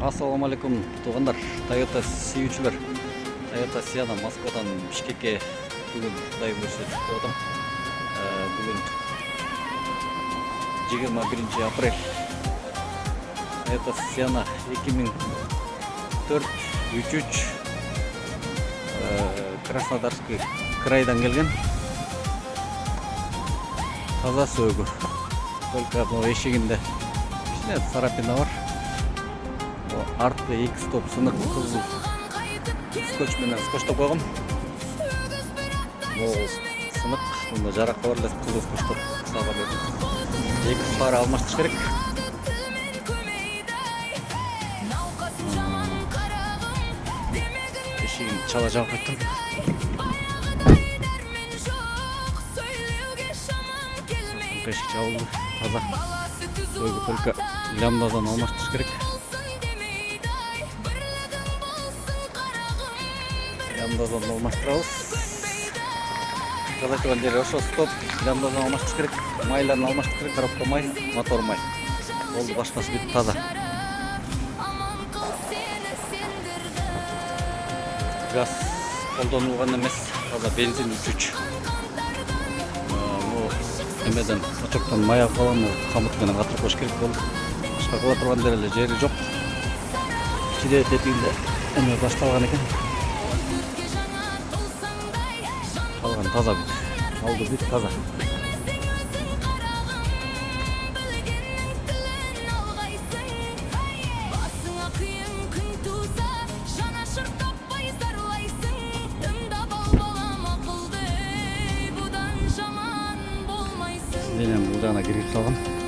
Ассаламу алейкум, туғандар. Toyota сүйүүчүлөр. Toyota Sienna Москвадан Бишкекке бүгүн Кудай буйрса чыгып атам. Бүгүн 21 апрель. Toyota Sienna 2004 3 Краснодарский крайдан келген. Таза сөөгү. Только мына эшигинде кичине царапина бар. Артта 2 стоп сынық қызыл скотч менен скотчтоп койгом. Бул сынық, мында жаракка бар эле қызыл скотчтоп сага бердим. 2 пара алмаштырыш керек. Эшигин чала жаап кеттим. Эшик жабылды, таза. Сөөгү только лямбдадан алмаштырыш керек. Лямбдадан алмаштырабыз. Жалай турган жери ошо стоп, лямбдадан алмаштырыш керек. Майларын алмаштырыш керек, коробка май, мотор май. Болду, башкасы бүт таза. Газ колдонулган эмес, таза бензин 3. Эмеден очоктон май алып калам, камыт менен катырып коюш керек болду. Башка кыла турган эле жери жок. Ичиде тетигинде эме башталган экен. Калган таза бүт. Алды бүт таза. Сиденем бул жагына кирип салган.